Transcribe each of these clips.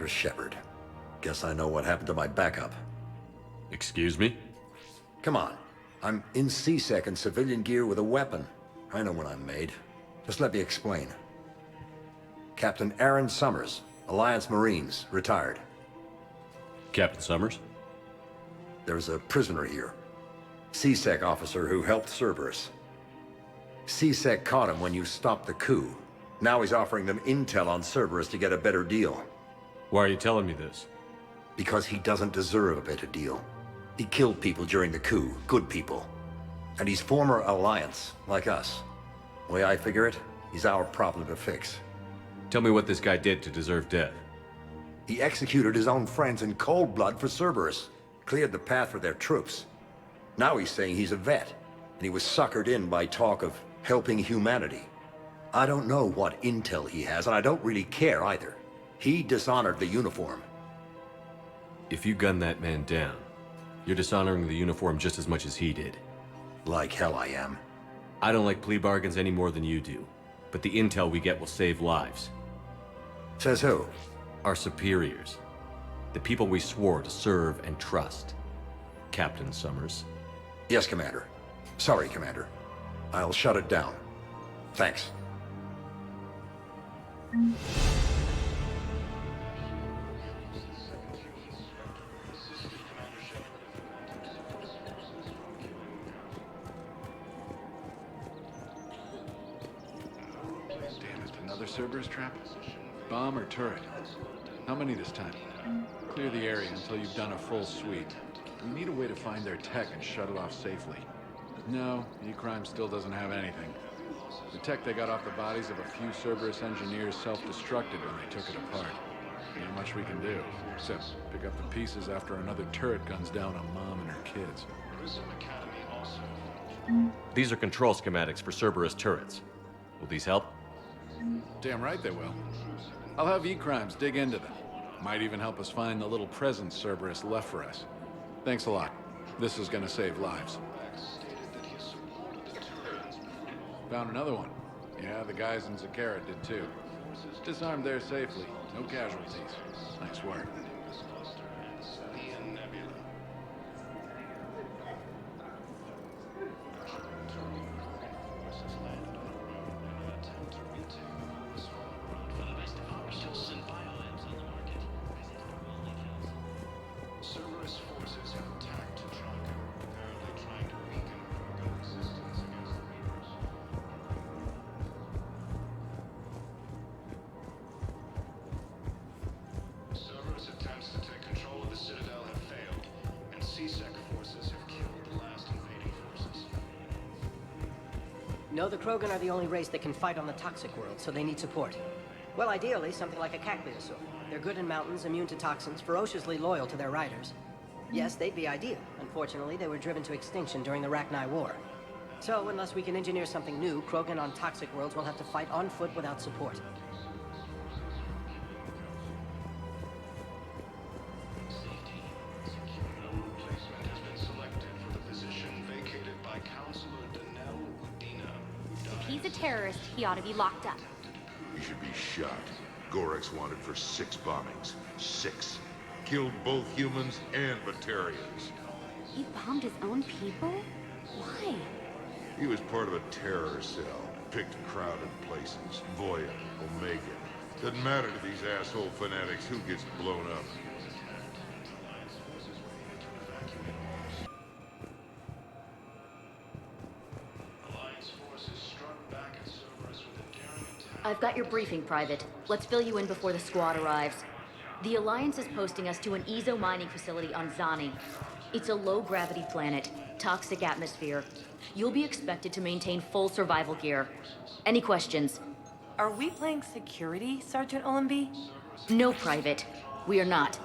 Commander Shepard. Guess I know what happened to my backup. Excuse me? Come on. I'm in C-Sec in civilian gear with a weapon. I know what I'm made. Just let me explain. Captain Aaron Summers, Alliance Marines, retired. Captain Summers? There's a prisoner here. C-Sec officer who helped Cerberus. C-Sec caught him when you stopped the coup. Now he's offering them intel on Cerberus to get a better deal. Why are you telling me this? Because he doesn't deserve a better deal. He killed people during the coup, good people. And he's former Alliance, like us. The way I figure it, he's our problem to fix. Tell me what this guy did to deserve death. He executed his own friends in cold blood for Cerberus. Cleared the path for their troops. Now he's saying he's a vet, and he was suckered in by talk of helping humanity. I don't know what intel he has, and I don't really care either. He dishonored the uniform. If you gun that man down, you're dishonoring the uniform just as much as he did. Like hell I am. I don't like plea bargains any more than you do, but the intel we get will save lives. Says who? Our superiors. The people we swore to serve and trust. Captain Summers. Yes, Commander. Sorry, Commander. I'll shut it down. Thanks. Another Cerberus trap? Bomb or turret? How many this time? Clear the area until you've done a full sweep. We need a way to find their tech and shut it off safely. No, E-Crime still doesn't have anything. The tech they got off the bodies of a few Cerberus engineers self-destructed when they took it apart. Not much we can do, except pick up the pieces after another turret guns down on Mom and her kids. These are control schematics for Cerberus turrets. Will these help? Damn right they will. I'll have E-Crimes dig into them. Might even help us find the little presents Cerberus left for us. Thanks a lot. This is gonna save lives. Found another one. Yeah, the guys in Zakara did too. Disarmed there safely. No casualties. Nice work. No, the Krogan are the only race that can fight on the toxic world, so they need support. Well, ideally, something like a Cackliosaur. They're good in mountains, immune to toxins, ferociously loyal to their riders. Yes, they'd be ideal. Unfortunately, they were driven to extinction during the Rachni War. So, unless we can engineer something new, Krogan on toxic worlds will have to fight on foot without support. He's a terrorist. He ought to be locked up. He should be shot. Gorex wanted for 6 bombings. 6. Killed both humans and Batarians. He bombed his own people? Why? He was part of a terror cell. Picked crowded places. Voya, Omega. Doesn't matter to these asshole fanatics who gets blown up. I've got your briefing, Private. Let's fill you in before the squad arrives. The Alliance is posting us to an Ezo mining facility on Zani. It's a low-gravity planet, toxic atmosphere. You'll be expected to maintain full survival gear. Any questions? Are we playing security, Sergeant Olenby? No, Private. We are not.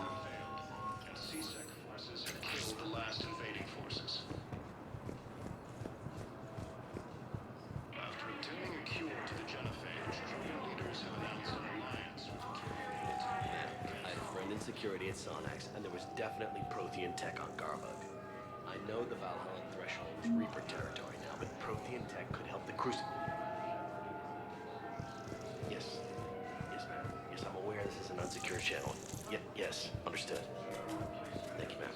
Security at Sonax, and there was definitely Prothean tech on Garbug. I know the Valhalla threshold is Reaper territory now, but Prothean tech could help the Crucible. Yes, ma'am. Yes, I'm aware this is an unsecured channel. Yes, understood. Thank you, ma'am.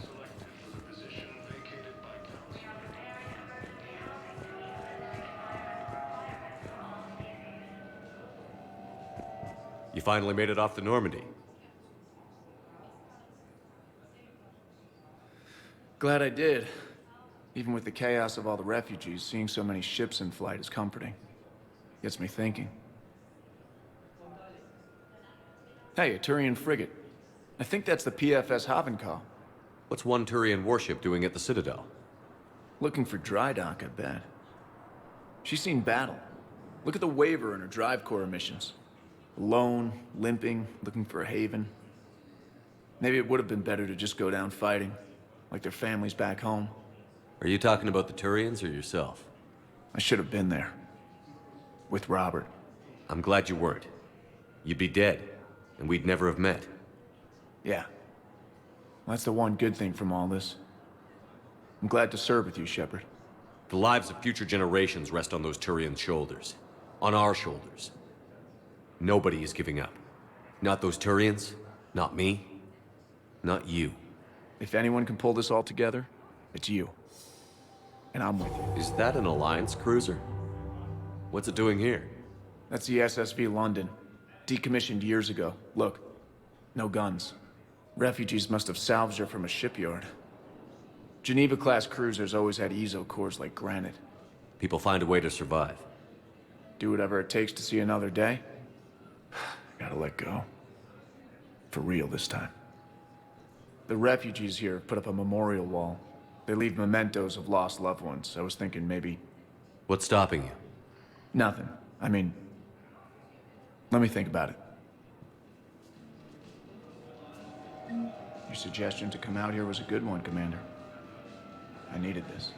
You finally made it off the Normandy. Glad I did. Even with the chaos of all the refugees, seeing so many ships in flight is comforting. Gets me thinking. Hey, a Turian frigate. I think that's the PFS Havenkaw. What's one Turian warship doing at the Citadel? Looking for dry dock, I bet. She's seen battle. Look at the waiver in her drive core emissions. Alone, limping, looking for a haven. Maybe it would have been better to just go down fighting, like their families back home. Are you talking about the Turians or yourself? I should have been there. With Robert. I'm glad you weren't. You'd be dead, and we'd never have met. Yeah. That's the one good thing from all this. I'm glad to serve with you, Shepard. The lives of future generations rest on those Turians' shoulders. On our shoulders. Nobody is giving up. Not those Turians, not me, not you. If anyone can pull this all together, it's you. And I'm with you. Is that an Alliance cruiser? What's it doing here? That's the SSV London. Decommissioned years ago. Look, no guns. Refugees must have salvaged her from a shipyard. Geneva-class cruisers always had ezo cores like granite. People find a way to survive. Do whatever it takes to see another day. Gotta let go. For real this time. The refugees here put up a memorial wall. They leave mementos of lost loved ones. I was thinking maybe... What's stopping you? Nothing. I mean... Let me think about it. Your suggestion to come out here was a good one, Commander. I needed this.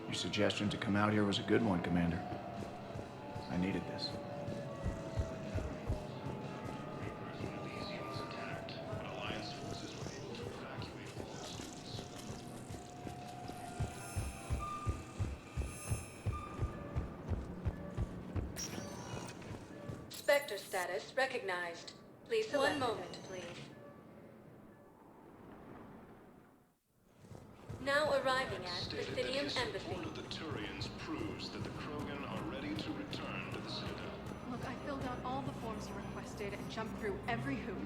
Your suggestion to come out here was a good one, Commander. I needed this. Spectre status recognized. Please select. One moment, please. Now arriving at Presidium Embassy. The Turians proves that the Krogan are ready to return to the Citadel. Look, I filled out all the forms you requested and jumped through every hoop.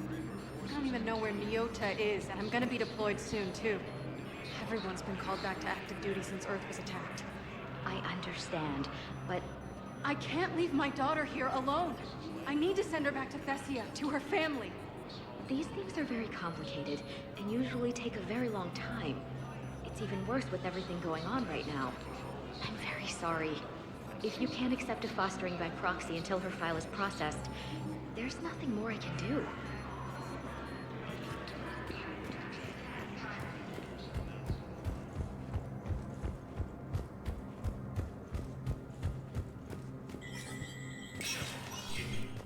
I don't even know where Nyota is, and I'm gonna be deployed soon, too. Everyone's been called back to active duty since Earth was attacked. I understand, but I can't leave my daughter here alone. I need to send her back to Thessia, to her family. these things are very complicated and usually take a very long time. It's even worse with everything going on right now. I'm very sorry. If you can't accept a fostering by proxy until her file is processed, there's nothing more I can do.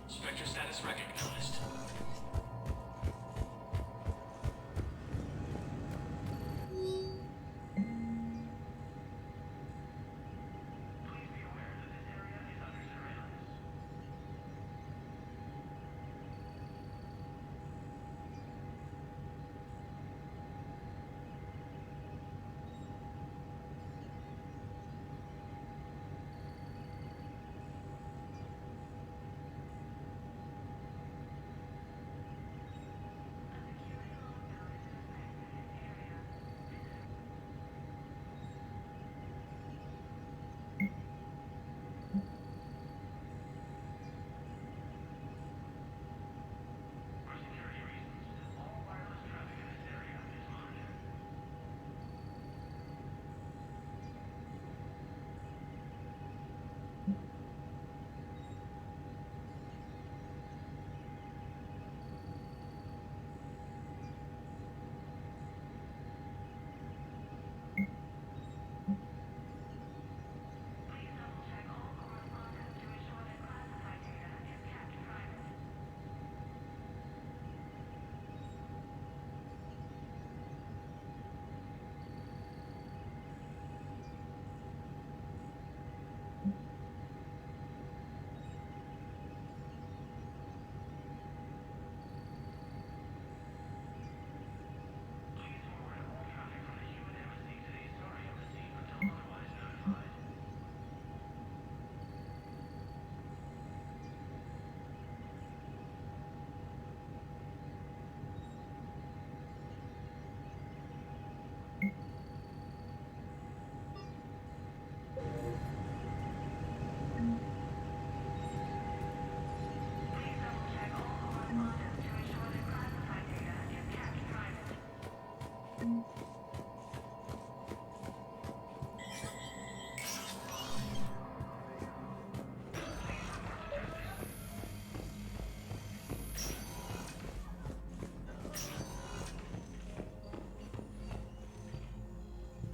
Spectre status recognized.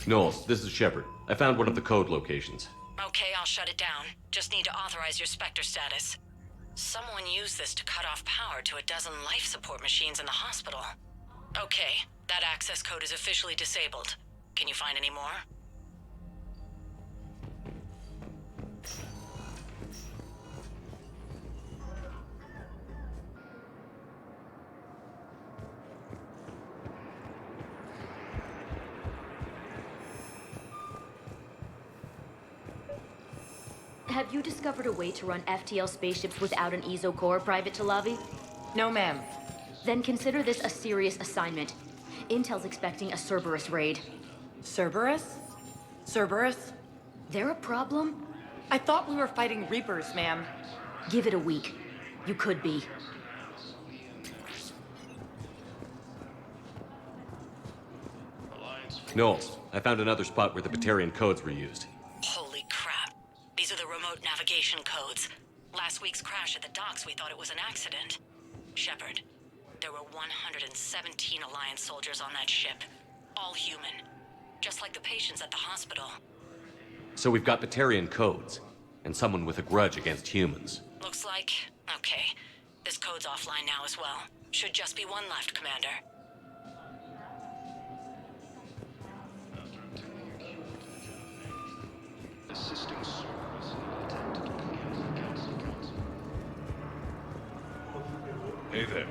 Knowles, this is Shepard. I found one of the code locations. Okay, I'll shut it down. Just need to authorize your Spectre status. Someone used this to cut off power to a dozen life support machines in the hospital. Okay, that access code is officially disabled. Can you find any more? Have you discovered a way to run FTL spaceships without an EZO core, Private Talavi? No, ma'am. Then consider this a serious assignment. Intel's expecting a Cerberus raid. Cerberus? Cerberus? They're a problem? I thought we were fighting Reapers, ma'am. Give it a week. You could be. Knowles, I found another spot where the Batarian codes were used. Holy crap. These are the remote navigation codes. Last week's crash at the docks, we thought it was an accident. Shepard, there were 117 Alliance soldiers on that ship. All human. Just like the patients at the hospital. So we've got Batarian codes, and someone with a grudge against humans. Looks like... Okay. This code's offline now as well. Should just be one left, Commander. Assisting Cerberus in an attempt to preempt the Council. Hey there.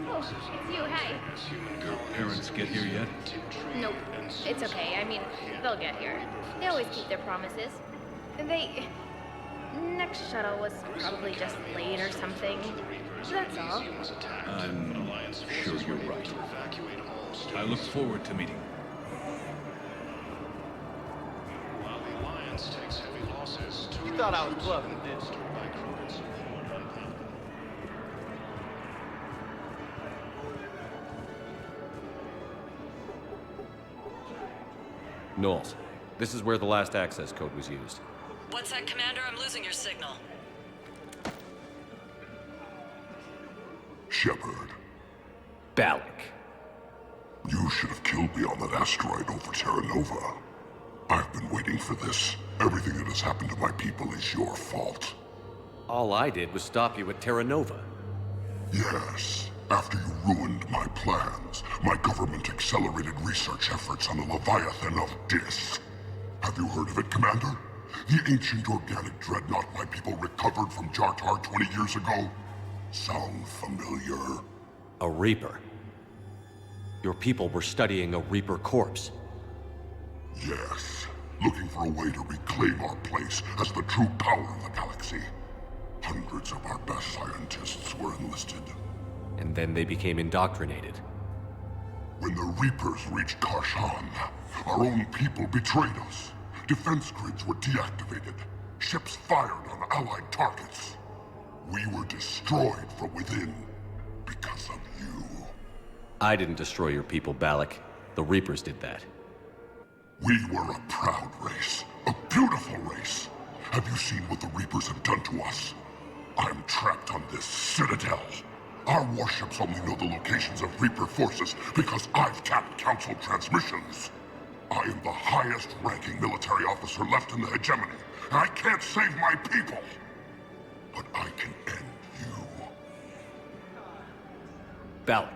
Oh, it's you, hi. Your parents get here yet? Nope, it's okay. I mean, they'll get here. They always keep their promises. They... Next shuttle was probably just late or something. That's all. I'm sure you're right. I look forward to meeting. While the Alliance takes heavy losses, You thought I was bluffing, didn't you? by Krogan support unpowered. Knowles, this is where the last access code was used. What's that, Commander? I'm losing your signal. Shepard, Balak. you should have killed me on that asteroid over Terra Nova. I've been waiting for this. Everything that has happened to my people is your fault. All I did was stop you at Terra Nova. Yes. After you ruined my plans, my government accelerated research efforts on the Leviathan of Dis. Have you heard of it, Commander? The ancient organic dreadnought my people recovered from Jartar 20 years ago? Sound familiar? A Reaper. Your people were studying a Reaper corpse. Yes. Looking for a way to reclaim our place as the true power of the galaxy. Hundreds of our best scientists were enlisted. And then they became indoctrinated. When the Reapers reached Karshan, our own people betrayed us. Defense grids were deactivated. Ships fired on Allied targets. We were destroyed from within because of you. I didn't destroy your people, Balak. The Reapers did that. We were a proud race. A beautiful race. Have you seen what the Reapers have done to us? I'm trapped on this citadel. Our warships only know the locations of Reaper forces because I've tapped Council transmissions. I am the highest-ranking military officer left in the hegemony, and I can't save my people. But I can end you. Balak,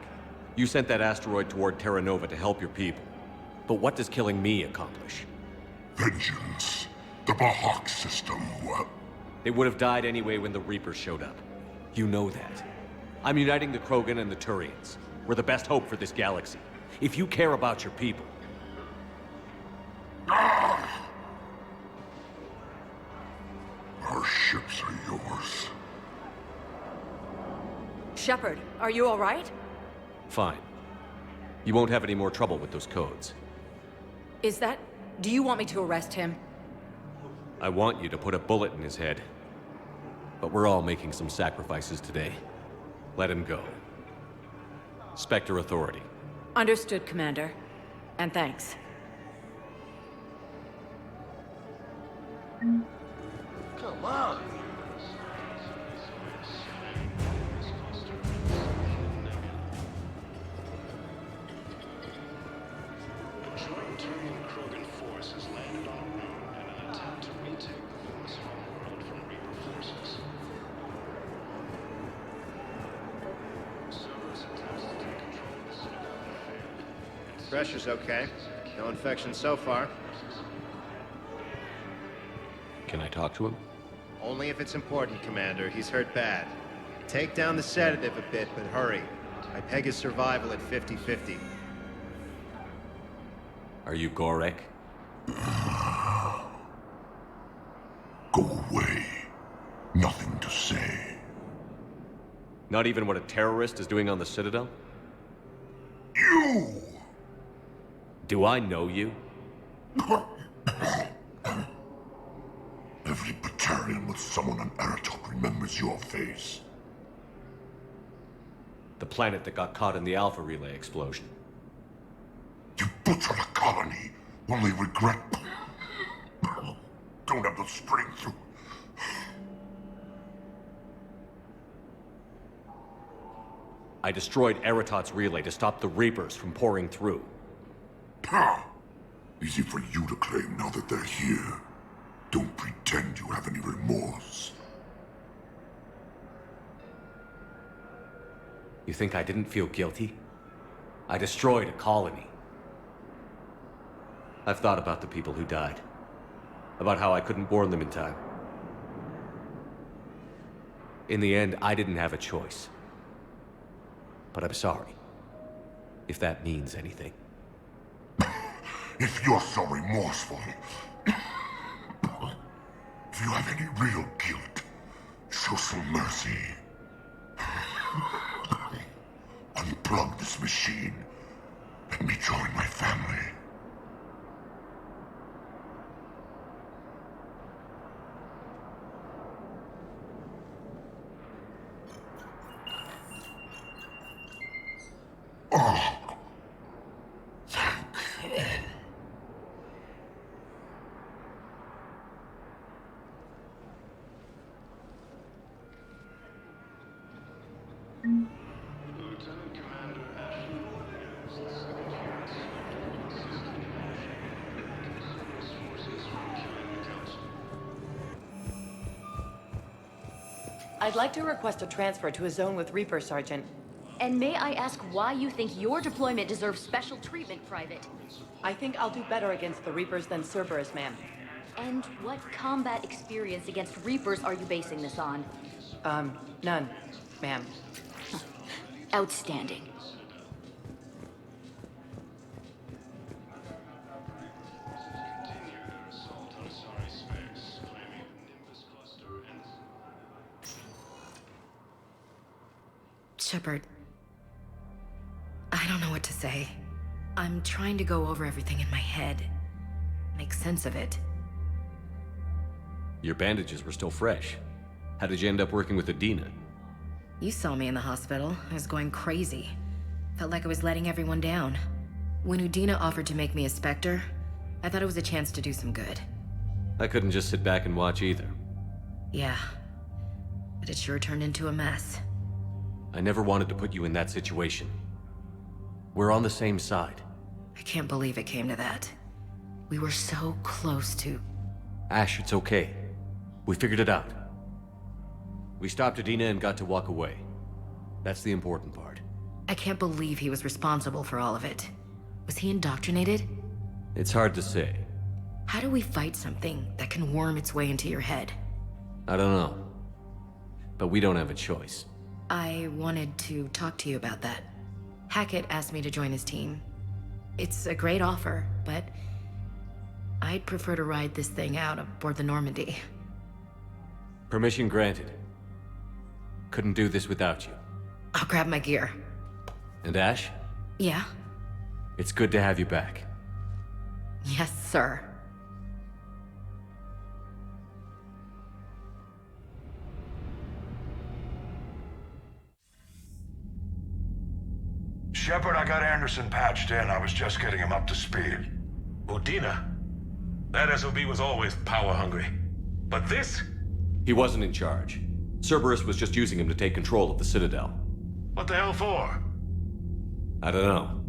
you sent that asteroid toward Terra Nova to help your people. But what does killing me accomplish? Vengeance. The Bahak system, well... They would have died anyway when the Reapers showed up. You know that. I'm uniting the Krogan and the Turians. We're the best hope for this galaxy. If you care about your people... Ah! Our ships are yours. Shepard, are you all right? Fine. You won't have any more trouble with those codes. Is that... Do you want me to arrest him? I want you to put a bullet in his head. But we're all making some sacrifices today. Let him go. Spectre Authority. Understood, Commander. And thanks. Come on! A joint Turian Krogan Pressure's okay. No infection so far. Can I talk to him? Only if it's important, Commander. He's hurt bad. Take down the sedative a bit, but hurry. I peg his survival at 50-50. Are you Gorek? Go away. Nothing to say. Not even what a terrorist is doing on the Citadel? You! Do I know you? Every battalion with someone on Aratok remembers your face. The planet that got caught in the Alpha Relay explosion. You butchered a colony, only regret... Don't have the strength to... I destroyed Eratot's relay to stop the Reapers from pouring through. Ha! Easy for you to claim now that they're here. Don't pretend you have any remorse. You think I didn't feel guilty? I destroyed a colony. I've thought about the people who died. About how I couldn't warn them in time. In the end, I didn't have a choice. But I'm sorry. If that means anything. If you're so remorseful... if you have any real guilt, show some mercy. Unplug this machine. Let me join my family. Oh. I'd like to request a transfer to a zone with Reaper, Sergeant. And may I ask why you think your deployment deserves special treatment, Private? I think I'll do better against the Reapers than Cerberus, ma'am. And what combat experience against Reapers are you basing this on? None, ma'am. Outstanding. Shepard, I don't know what to say. I'm trying to go over everything in my head. Make sense of it. Your bandages were still fresh. How did you end up working with Adina? You saw me in the hospital. I was going crazy. Felt like I was letting everyone down. When Udina offered to make me a Spectre, I thought it was a chance to do some good. I couldn't just sit back and watch either. Yeah. But it sure turned into a mess. I never wanted to put you in that situation. We're on the same side. I can't believe it came to that. We were so close to... Ash, it's okay. We figured it out. We stopped Adina and got to walk away. That's the important part. I can't believe he was responsible for all of it. Was he indoctrinated? It's hard to say. How do we fight something that can worm its way into your head? I don't know. But we don't have a choice. I wanted to talk to you about that. Hackett asked me to join his team. It's a great offer, but I'd prefer to ride this thing out aboard the Normandy. Permission granted. Couldn't do this without you. I'll grab my gear. And Ash? Yeah? It's good to have you back. Yes, sir. Shepard, I got Anderson patched in. I was just getting him up to speed. Udina? That SOB was always power-hungry. But this? He wasn't in charge. Cerberus was just using him to take control of the Citadel. What the hell for? I don't know.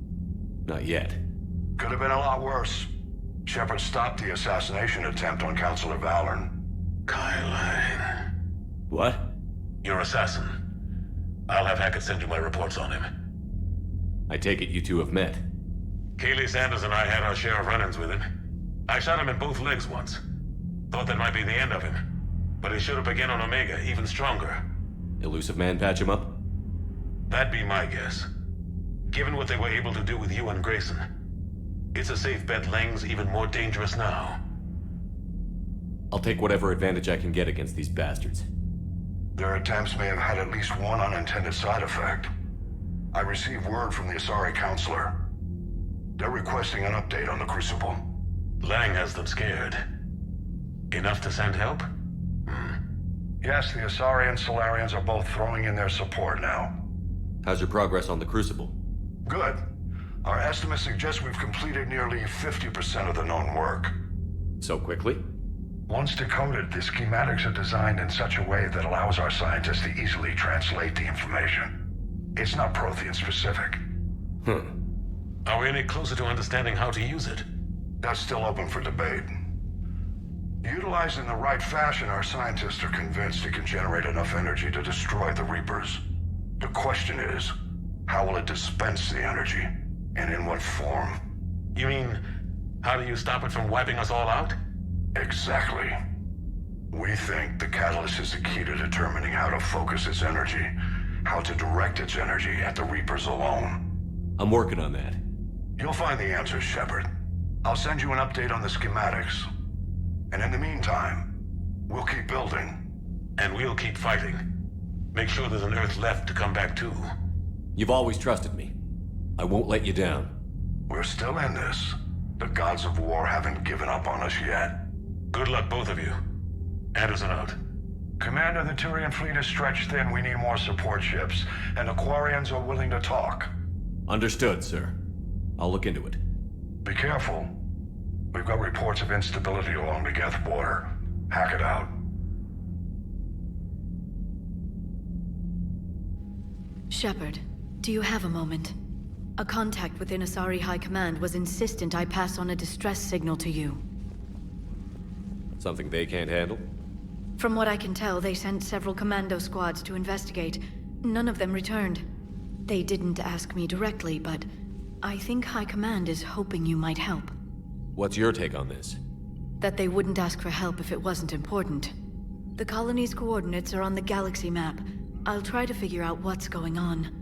Not yet. Could have been a lot worse. Shepard stopped the assassination attempt on Counselor Valorn. Kyline. What? Your assassin. I'll have Hackett send you my reports on him. I take it you two have met. Kaylee Sanders and I had our share of run-ins with him. I shot him in both legs once. Thought that might be the end of him. But he showed up again on Omega, even stronger. Elusive man patch him up? That'd be my guess. Given what they were able to do with you and Grayson, it's a safe bet Lang's even more dangerous now. I'll take whatever advantage I can get against these bastards. Their attempts may have had at least one unintended side effect. I received word from the Asari counselor. They're requesting an update on the Crucible. Lang has them scared. Enough to send help? Yes, the Asari and Solarians are both throwing in their support now. How's your progress on the Crucible? Good. Our estimates suggest we've completed nearly 50% of the known work. So quickly? Once decoded, the schematics are designed in such a way that allows our scientists to easily translate the information. It's not Prothean specific. Are we any closer to understanding how to use it? That's still open for debate. Utilized in the right fashion, our scientists are convinced it can generate enough energy to destroy the Reapers. The question is, how will it dispense the energy? And in what form? You mean, how do you stop it from wiping us all out? Exactly. We think the catalyst is the key to determining how to focus its energy, how to direct its energy at the Reapers alone. I'm working on that. You'll find the answers, Shepard. I'll send you an update on the schematics. And in the meantime, we'll keep building. And we'll keep fighting. Make sure there's an Earth left to come back to. You've always trusted me. I won't let you down. We're still in this. The gods of war haven't given up on us yet. Good luck, both of you. Anderson out. Commander, the Turian fleet is stretched thin. We need more support ships. And Aquarians are willing to talk. Understood, sir. I'll look into it. Be careful. We've got reports of instability along the Geth border. Hack it out. Shepard, do you have a moment? A contact within Asari High Command was insistent I pass on a distress signal to you. Something they can't handle? From what I can tell, they sent several commando squads to investigate. None of them returned. They didn't ask me directly, but I think High Command is hoping you might help. What's your take on this? That they wouldn't ask for help if it wasn't important. The colony's coordinates are on the galaxy map. I'll try to figure out what's going on.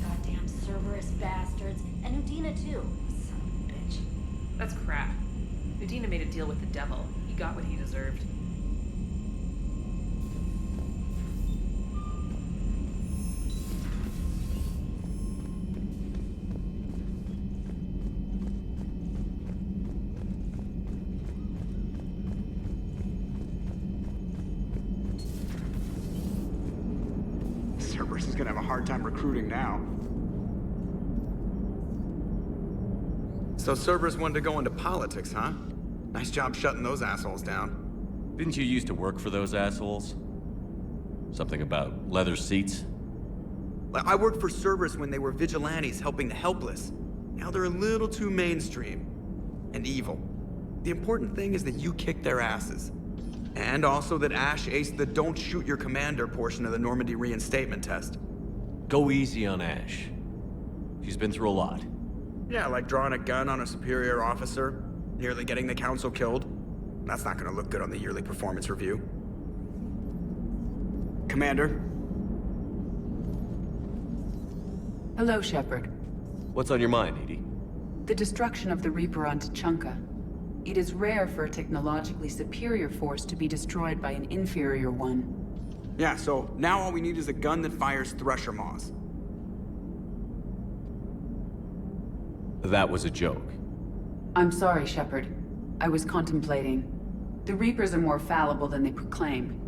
Goddamn Cerberus bastards. And Udina too. Son of a bitch. That's crap. Udina made a deal with the devil. He got what he deserved. Cerberus is gonna have a hard time recruiting now. So Cerberus wanted to go into politics, huh? Nice job shutting those assholes down. Didn't you used to work for those assholes? Something about leather seats? I worked for Cerberus when they were vigilantes helping the helpless. Now they're a little too mainstream. And evil. The important thing is that you kicked their asses. And also that Ash aced the don't shoot your commander portion of the Normandy reinstatement test. Go easy on Ash. She's been through a lot. Yeah, like drawing a gun on a superior officer, nearly getting the council killed. That's not gonna look good on the yearly performance review. Commander? Hello, Shepard. What's on your mind, Edie? The destruction of the Reaper on Tuchanka. It is rare for a technologically superior force to be destroyed by an inferior one. Yeah, so now all we need is a gun that fires Thresher Maws. That was a joke. I'm sorry, Shepard. I was contemplating. The Reapers are more fallible than they proclaim.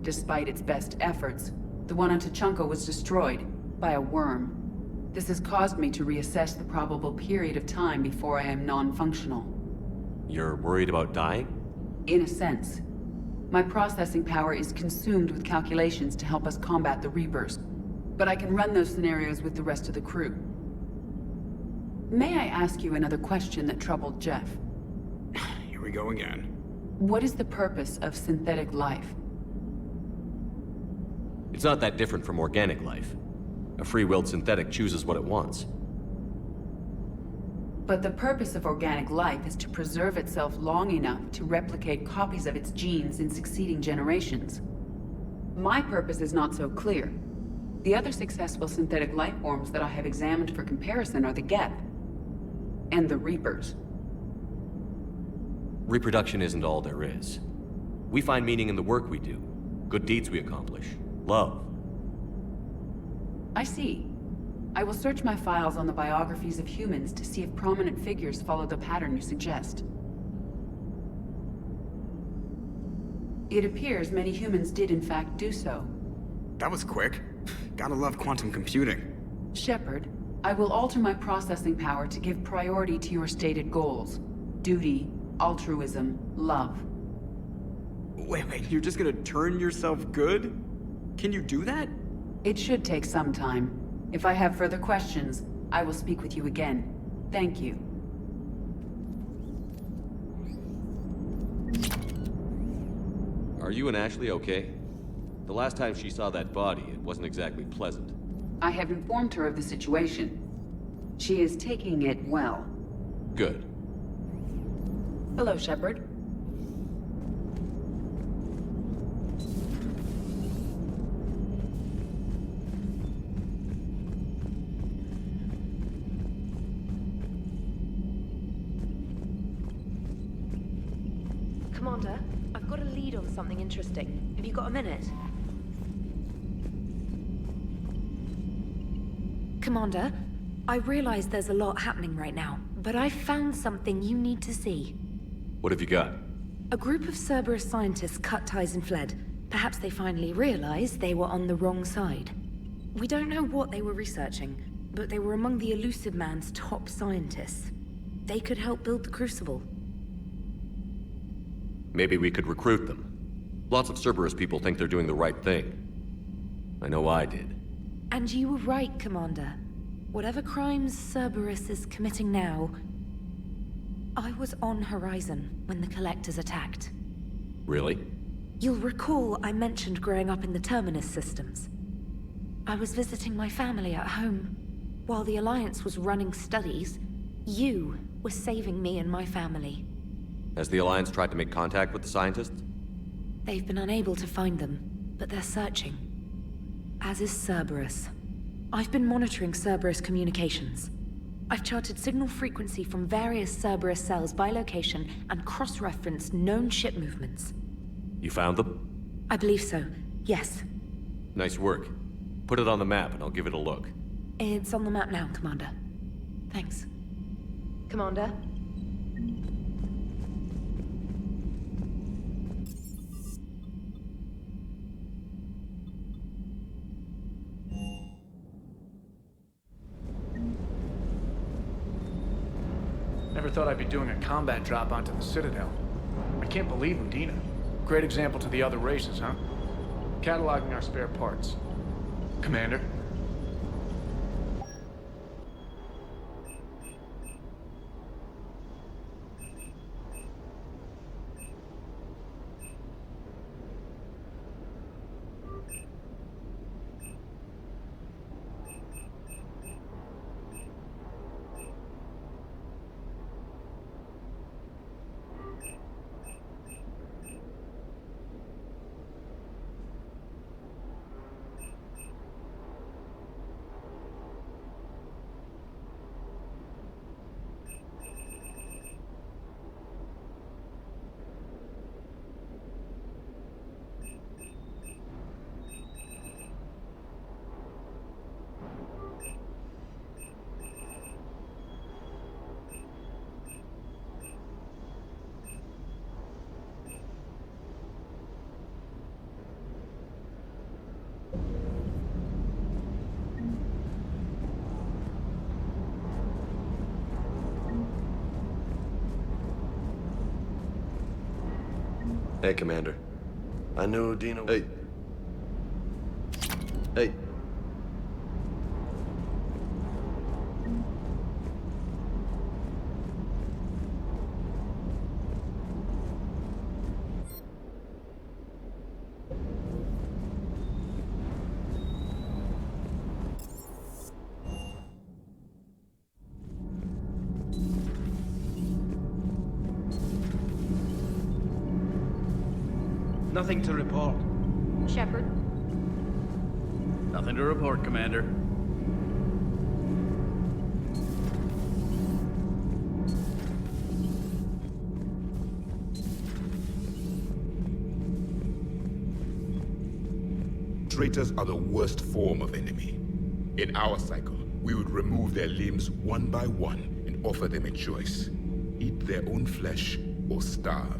Despite its best efforts, the one on Tuchanka was destroyed by a worm. This has caused me to reassess the probable period of time before I am non-functional. You're worried about dying? In a sense. My processing power is consumed with calculations to help us combat the Reapers. But I can run those scenarios with the rest of the crew. May I ask you another question that troubled Jeff? Here we go again. What is the purpose of synthetic life? It's not that different from organic life. A free-willed synthetic chooses what it wants. But the purpose of organic life is to preserve itself long enough to replicate copies of its genes in succeeding generations. My purpose is not so clear. The other successful synthetic life forms that I have examined for comparison are the Geth and the Reapers. Reproduction isn't all there is. We find meaning in the work we do, good deeds we accomplish, love. I see. I will search my files on the biographies of humans to see if prominent figures follow the pattern you suggest. It appears many humans did in fact do so. That was quick. Gotta love quantum computing. Shepard, I will alter my processing power to give priority to your stated goals. Duty, altruism, love. Wait, you're just gonna turn yourself good? Can you do that? It should take some time. If I have further questions, I will speak with you again. Thank you. Are you and Ashley okay? The last time she saw that body, it wasn't exactly pleasant. I have informed her of the situation. She is taking it well. Good. Hello, Shepard. Commander, I've got a lead on something interesting. Have you got a minute? Commander, I realize there's a lot happening right now, but I found something you need to see. What have you got? A group of Cerberus scientists cut ties and fled. Perhaps they finally realized they were on the wrong side. We don't know what they were researching, but they were among the Elusive Man's top scientists. They could help build the Crucible. Maybe we could recruit them. Lots of Cerberus people think they're doing the right thing. I know I did. And you were right, Commander. Whatever crimes Cerberus is committing now, I was on Horizon when the Collectors attacked. Really? You'll recall I mentioned growing up in the Terminus systems. I was visiting my family at home. While the Alliance was running studies, you were saving me and my family. Has the Alliance tried to make contact with the scientists? They've been unable to find them, but they're searching. As is Cerberus. I've been monitoring Cerberus communications. I've charted signal frequency from various Cerberus cells by location and cross-referenced known ship movements. You found them? I believe so, yes. Nice work. Put it on the map and I'll give it a look. It's on the map now, Commander. Thanks. Commander? Never thought I'd be doing a combat drop onto the Citadel. I can't believe Udina. Great example to the other races, huh? Cataloging our spare parts. Commander? Hey, Commander. I knew Udina... Hey. Hey. Nothing to report. Shepard? Nothing to report, Commander. Traitors are the worst form of enemy. In our cycle, we would remove their limbs one by one and offer them a choice. Eat their own flesh or starve.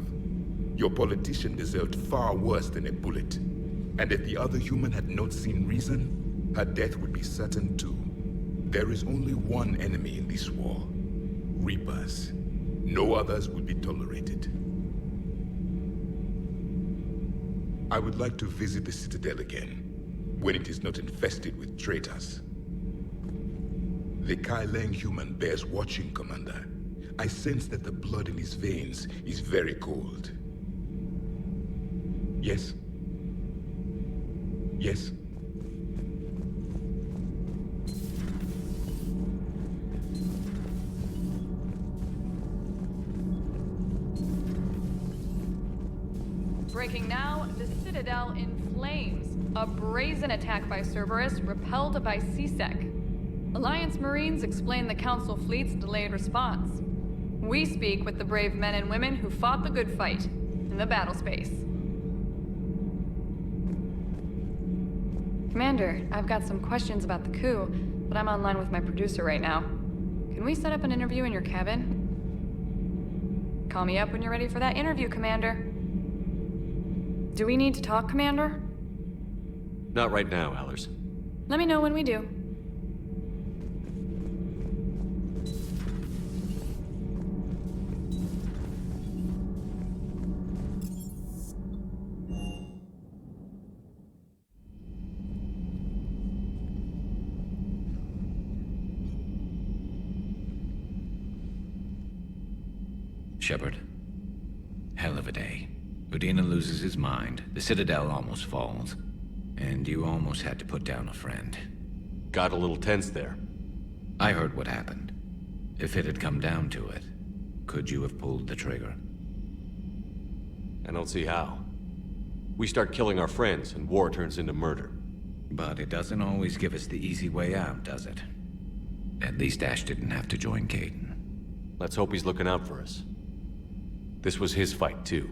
Your politician deserved far worse than a bullet. And if the other human had not seen reason, her death would be certain too. There is only one enemy in this war. Reapers. No others would be tolerated. I would like to visit the Citadel again, when it is not infested with traitors. The Kai Leng human bears watching, Commander. I sense that the blood in his veins is very cold. Yes? Yes? Breaking now, the Citadel in flames. A brazen attack by Cerberus, repelled by CSEC. Alliance Marines explain the Council fleet's delayed response. We speak with the brave men and women who fought the good fight in the battle space. Commander, I've got some questions about the coup, but I'm online with my producer right now. Can we set up an interview in your cabin? Call me up when you're ready for that interview, Commander. Do we need to talk, Commander? Not right now, Allers. Let me know when we do. Shepard. Hell of a day. Udina loses his mind, the Citadel almost falls, and you almost had to put down a friend. Got a little tense there. I heard what happened. If it had come down to it, could you have pulled the trigger? I don't see how. We start killing our friends, and war turns into murder. But it doesn't always give us the easy way out, does it? At least Ash didn't have to join Caden. Let's hope he's looking out for us. This was his fight, too.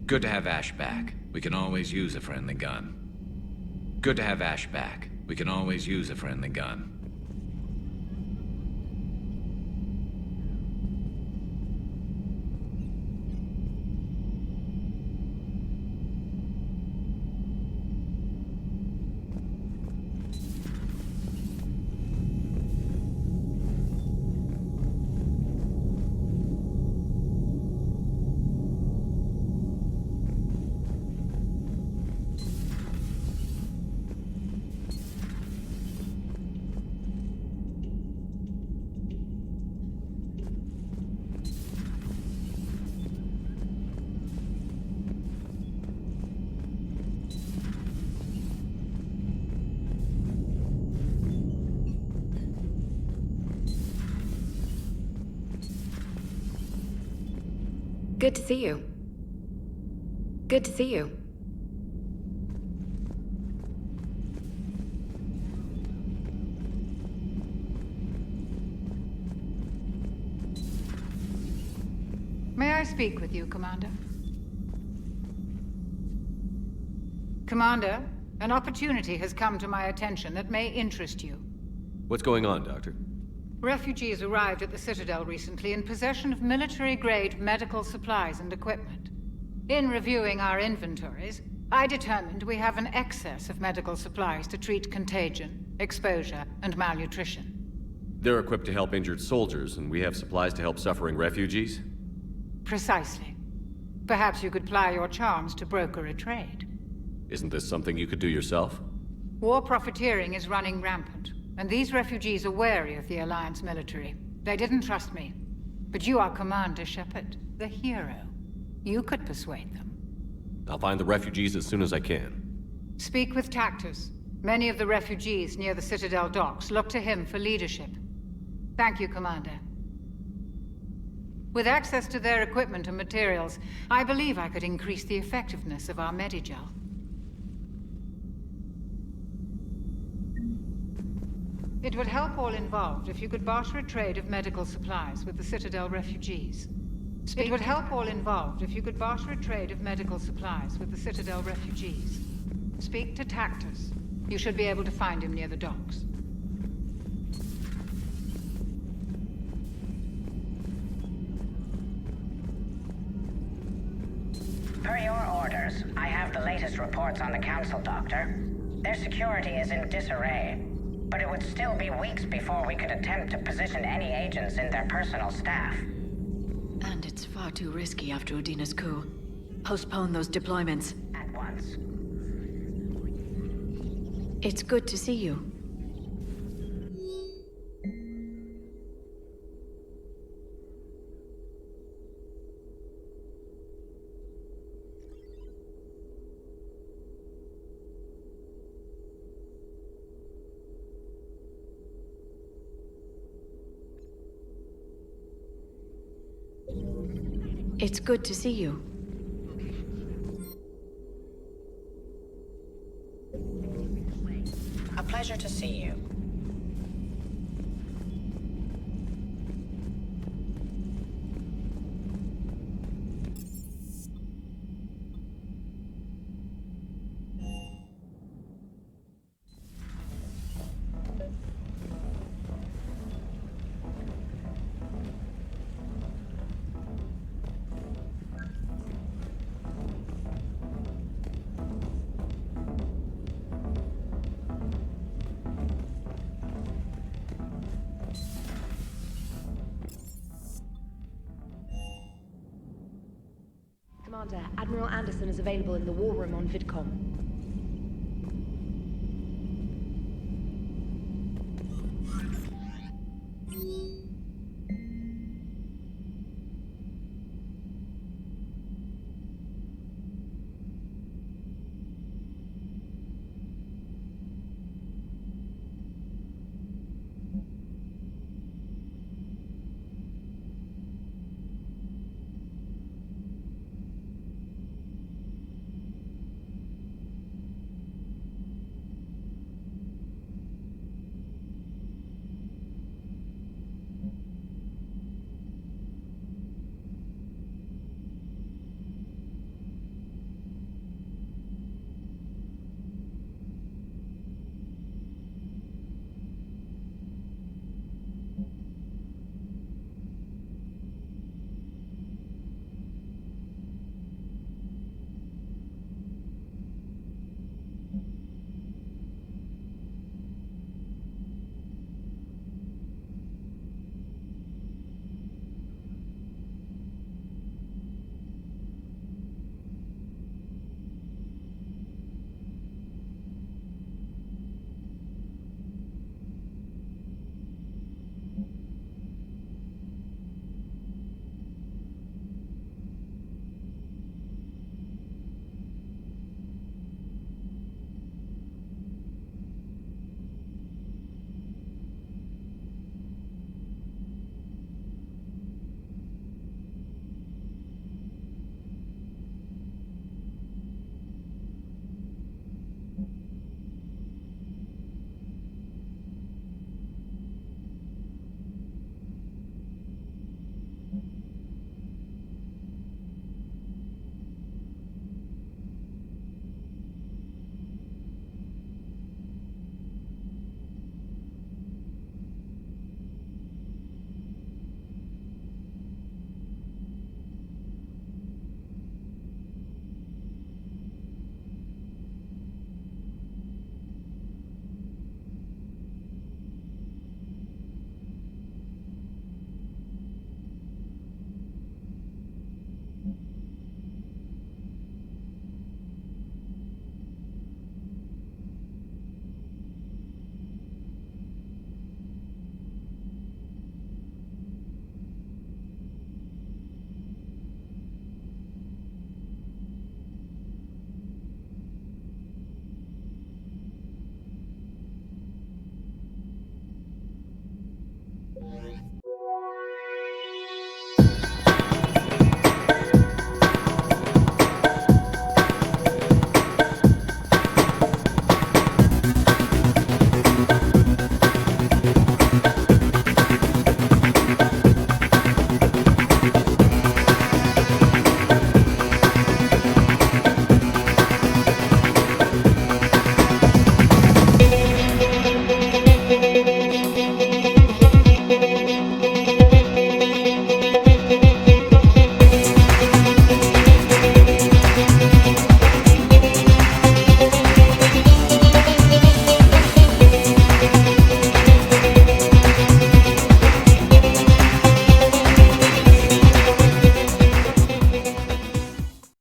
Good to have Ash back. We can always use a friendly gun. Good to have Ash back. We can always use a friendly gun. Good to see you. Good to see you. May I speak with you, Commander? Commander, an opportunity has come to my attention that may interest you. What's going on, Doctor? Refugees arrived at the Citadel recently in possession of military-grade medical supplies and equipment. In reviewing our inventories, I determined we have an excess of medical supplies to treat contagion, exposure, and malnutrition. They're equipped to help injured soldiers, and we have supplies to help suffering refugees? Precisely. Perhaps you could ply your charms to broker a trade. Isn't this something you could do yourself? War profiteering is running rampant, and these refugees are wary of the Alliance military. They didn't trust me. But you are Commander Shepard, the hero. You could persuade them. I'll find the refugees as soon as I can. Speak with Tactus. Many of the refugees near the Citadel docks look to him for leadership. Thank you, Commander. With access to their equipment and materials, I believe I could increase the effectiveness of our Medigel. It would help all involved if you could barter a trade of medical supplies with the Citadel refugees. It would help all involved if you could barter a trade of medical supplies with the Citadel refugees. Speak to Tactus. You should be able to find him near the docks. Per your orders, I have the latest reports on the Council, Doctor. Their security is in disarray, but it would still be weeks before we could attempt to position any agents in their personal staff. And it's far too risky after Udina's coup. Postpone those deployments. At once. It's good to see you. It's good to see you. A pleasure to see you. Commander, Admiral Anderson is available in the war room on VidCom.